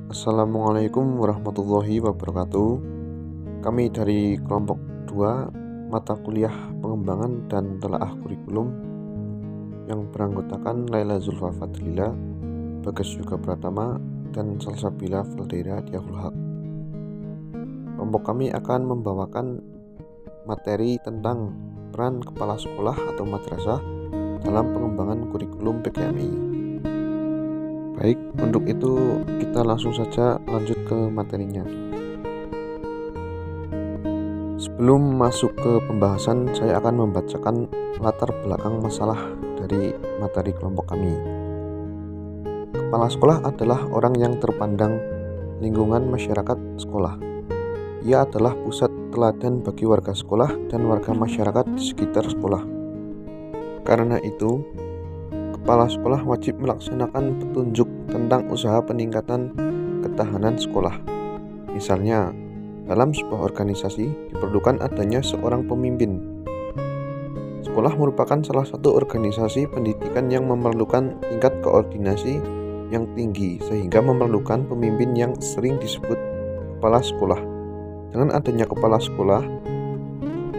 Assalamualaikum warahmatullahi wabarakatuh. Kami dari kelompok 2 mata kuliah pengembangan dan telaah kurikulum yang beranggotakan Laila Zulfa Fadlila, Bagas Yuga Pratama, dan Salsabila Valdeira Diahul Haq. Kelompok kami akan membawakan materi tentang peran kepala sekolah atau madrasah dalam pengembangan kurikulum PKMI. Baik, untuk itu kita langsung saja lanjut ke materinya. Sebelum masuk ke pembahasan, saya akan membacakan latar belakang masalah dari materi kelompok kami. Kepala sekolah adalah orang yang terpandang lingkungan masyarakat sekolah. Ia adalah pusat teladan bagi warga sekolah dan warga masyarakat di sekitar sekolah. Karena itu, kepala sekolah wajib melaksanakan petunjuk tentang usaha peningkatan ketahanan sekolah. Misalnya, dalam sebuah organisasi diperlukan adanya seorang pemimpin. Sekolah merupakan salah satu organisasi pendidikan yang memerlukan tingkat koordinasi yang tinggi, sehingga memerlukan pemimpin yang sering disebut kepala sekolah. Dengan adanya kepala sekolah,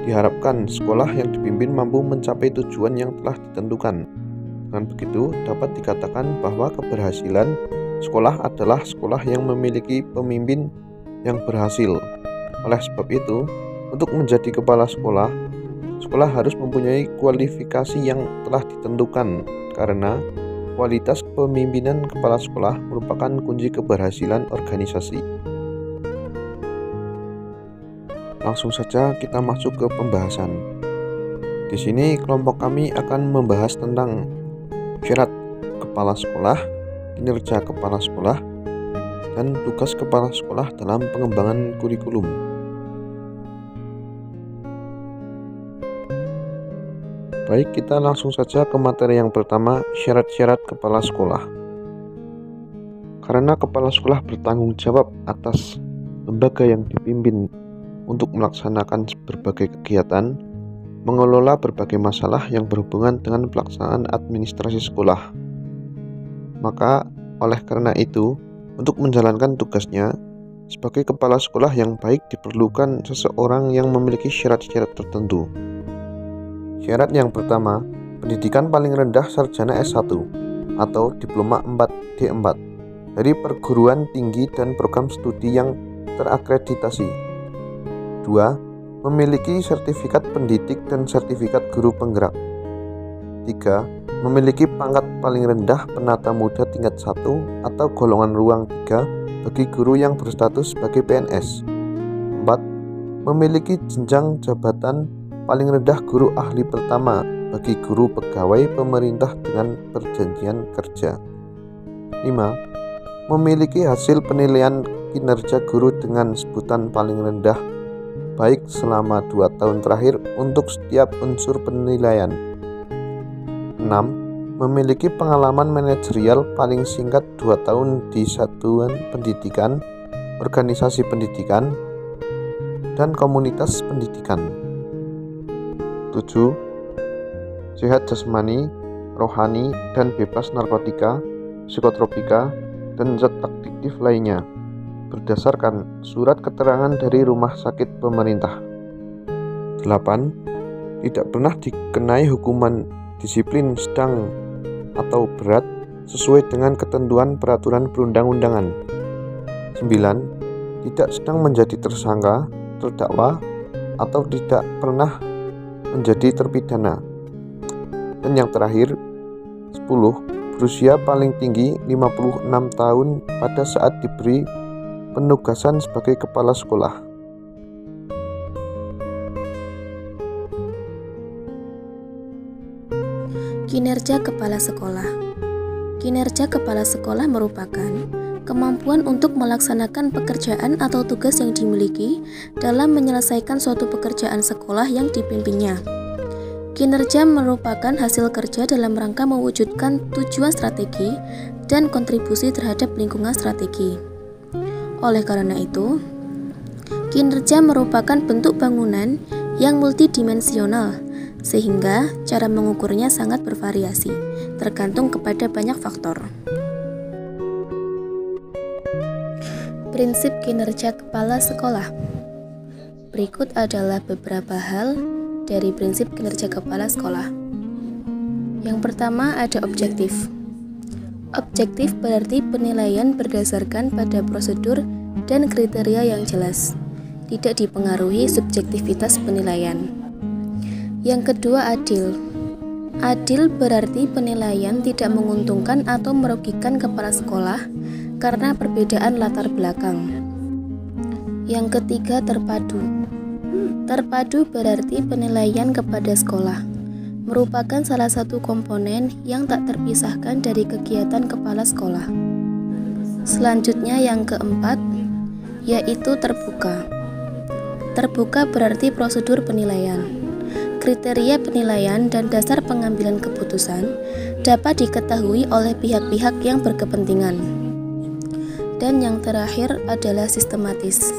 diharapkan sekolah yang dipimpin mampu mencapai tujuan yang telah ditentukan. Dengan begitu, dapat dikatakan bahwa keberhasilan sekolah adalah sekolah yang memiliki pemimpin yang berhasil. Oleh sebab itu, untuk menjadi kepala sekolah, sekolah harus mempunyai kualifikasi yang telah ditentukan, karena kualitas kepemimpinan kepala sekolah merupakan kunci keberhasilan organisasi. Langsung saja kita masuk ke pembahasan. Di sini kelompok kami akan membahas tentang syarat kepala sekolah, kinerja kepala sekolah, dan tugas kepala sekolah dalam pengembangan kurikulum. Baik, kita langsung saja ke materi yang pertama, syarat-syarat kepala sekolah. Karena kepala sekolah bertanggung jawab atas lembaga yang dipimpin untuk melaksanakan berbagai kegiatan, mengelola berbagai masalah yang berhubungan dengan pelaksanaan administrasi sekolah. Maka, oleh karena itu, untuk menjalankan tugasnya sebagai kepala sekolah yang baik diperlukan seseorang yang memiliki syarat-syarat tertentu. Syarat yang pertama, pendidikan paling rendah sarjana S1 atau diploma 4D4 dari perguruan tinggi dan program studi yang terakreditasi. 2. Memiliki sertifikat pendidik dan sertifikat guru penggerak. 3. Memiliki pangkat paling rendah penata muda tingkat 1 atau golongan ruang 3 bagi guru yang berstatus sebagai PNS. 4. Memiliki jenjang jabatan paling rendah guru ahli pertama bagi guru pegawai pemerintah dengan perjanjian kerja. 5. Memiliki hasil penilaian kinerja guru dengan sebutan paling rendah baik selama 2 tahun terakhir untuk setiap unsur penilaian. 6. Memiliki pengalaman manajerial paling singkat 2 tahun di satuan pendidikan, organisasi pendidikan, dan komunitas pendidikan. 7. Sehat jasmani, rohani, dan bebas narkotika, psikotropika, dan zat adiktif lainnya berdasarkan surat keterangan dari rumah sakit pemerintah. 8. Tidak pernah dikenai hukuman disiplin sedang atau berat sesuai dengan ketentuan peraturan perundang-undangan. 9. Tidak sedang menjadi tersangka, terdakwa, atau tidak pernah menjadi terpidana. Dan yang terakhir, 10. Berusia paling tinggi 56 tahun pada saat diberi penugasan sebagai kepala sekolah. Kinerja kepala sekolah. Kinerja kepala sekolah merupakan kemampuan untuk melaksanakan pekerjaan atau tugas yang dimiliki dalam menyelesaikan suatu pekerjaan sekolah yang dipimpinnya. Kinerja merupakan hasil kerja dalam rangka mewujudkan tujuan strategi dan kontribusi terhadap lingkungan strategi. Oleh karena itu, kinerja merupakan bentuk bangunan yang multidimensional, sehingga cara mengukurnya sangat bervariasi, tergantung kepada banyak faktor. Prinsip kinerja kepala sekolah. Berikut adalah beberapa hal dari prinsip kinerja kepala sekolah. Yang pertama ada objektif. Objektif berarti penilaian berdasarkan pada prosedur dan kriteria yang jelas, tidak dipengaruhi subjektivitas penilaian. Yang kedua adil. Adil berarti penilaian tidak menguntungkan atau merugikan kepala sekolah karena perbedaan latar belakang. Yang ketiga terpadu. Terpadu berarti penilaian kepada sekolah merupakan salah satu komponen yang tak terpisahkan dari kegiatan kepala sekolah. Selanjutnya yang keempat, yaitu terbuka. Terbuka berarti prosedur penilaian. Kriteria penilaian dan dasar pengambilan keputusan dapat diketahui oleh pihak-pihak yang berkepentingan. Dan yang terakhir adalah sistematis.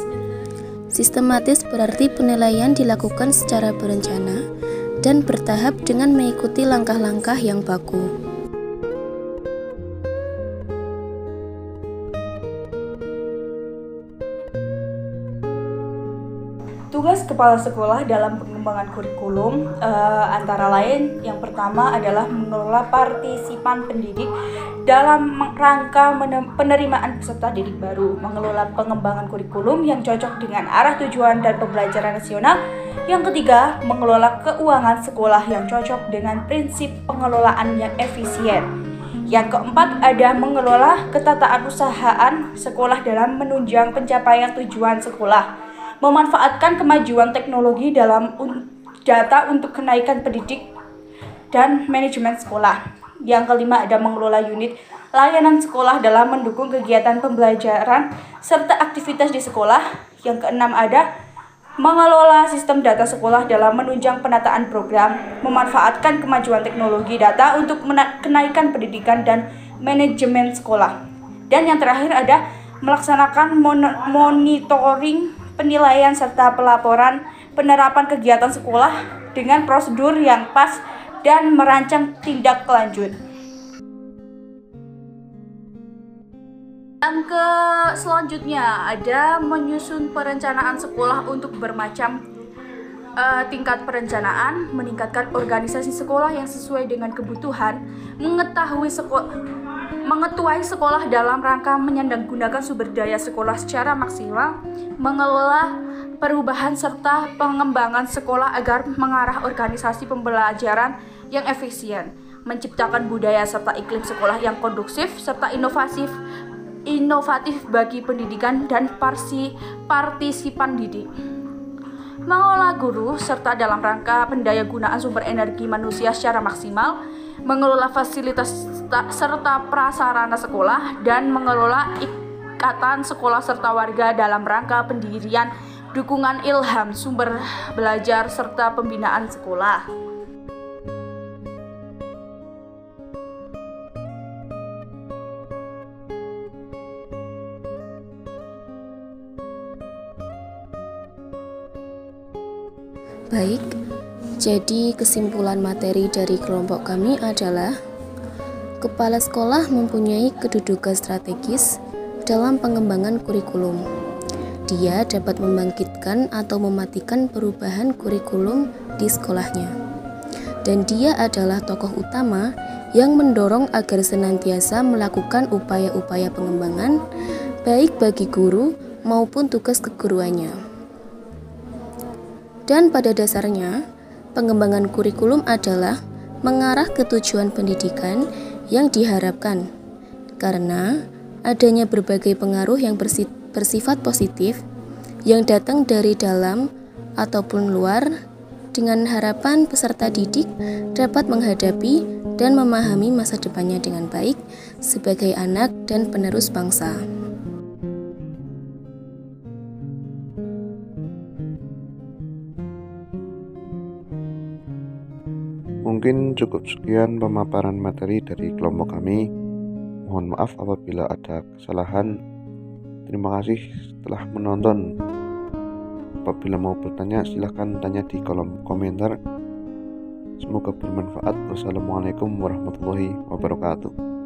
Sistematis berarti penilaian dilakukan secara berencana dan bertahap dengan mengikuti langkah-langkah yang baku. Tugas kepala sekolah dalam pengembangan kurikulum antara lain yang pertama adalah mengelola partisipan pendidik dalam rangka penerimaan peserta didik baru, mengelola pengembangan kurikulum yang cocok dengan arah tujuan dan pembelajaran nasional. Yang ketiga, mengelola keuangan sekolah yang cocok dengan prinsip pengelolaan yang efisien. Yang keempat, ada mengelola ketataan usahaan sekolah dalam menunjang pencapaian tujuan sekolah. Memanfaatkan kemajuan teknologi dalam data untuk kenaikan pendidik dan manajemen sekolah. Yang kelima ada mengelola unit layanan sekolah dalam mendukung kegiatan pembelajaran serta aktivitas di sekolah. Yang keenam ada mengelola sistem data sekolah dalam menunjang penataan program, memanfaatkan kemajuan teknologi data untuk kenaikan pendidikan dan manajemen sekolah. Dan yang terakhir ada melaksanakan monitoring penilaian serta pelaporan penerapan kegiatan sekolah dengan prosedur yang pas dan merancang tindak lanjut. Yang selanjutnya ada menyusun perencanaan sekolah untuk bermacam tingkat perencanaan, meningkatkan organisasi sekolah yang sesuai dengan kebutuhan, mengetuai sekolah dalam rangka menyandanggunakan sumber daya sekolah secara maksimal, mengelola perubahan serta pengembangan sekolah agar mengarah organisasi pembelajaran yang efisien, menciptakan budaya serta iklim sekolah yang kondusif serta inovatif bagi pendidikan dan partisipan didik. Mengelola guru serta dalam rangka pendayagunaan sumber energi manusia secara maksimal, mengelola fasilitas serta prasarana sekolah, dan mengelola ikatan sekolah serta warga dalam rangka pendirian dukungan ilham sumber belajar serta pembinaan sekolah. Baik, jadi kesimpulan materi dari kelompok kami adalah kepala sekolah mempunyai kedudukan strategis dalam pengembangan kurikulum. Dia dapat membangkitkan atau mematikan perubahan kurikulum di sekolahnya. Dan dia adalah tokoh utama yang mendorong agar senantiasa melakukan upaya-upaya pengembangan baik bagi guru maupun tugas keguruannya. Dan pada dasarnya, pengembangan kurikulum adalah mengarah ke tujuan pendidikan yang diharapkan, karena adanya berbagai pengaruh yang bersifat positif yang datang dari dalam ataupun luar, dengan harapan peserta didik dapat menghadapi dan memahami masa depannya dengan baik sebagai anak dan penerus bangsa. Mungkin cukup sekian pemaparan materi dari kelompok kami. Mohon maaf apabila ada kesalahan. Terima kasih telah menonton. Apabila mau bertanya, silahkan tanya di kolom komentar. Semoga bermanfaat. Wassalamualaikum warahmatullahi wabarakatuh.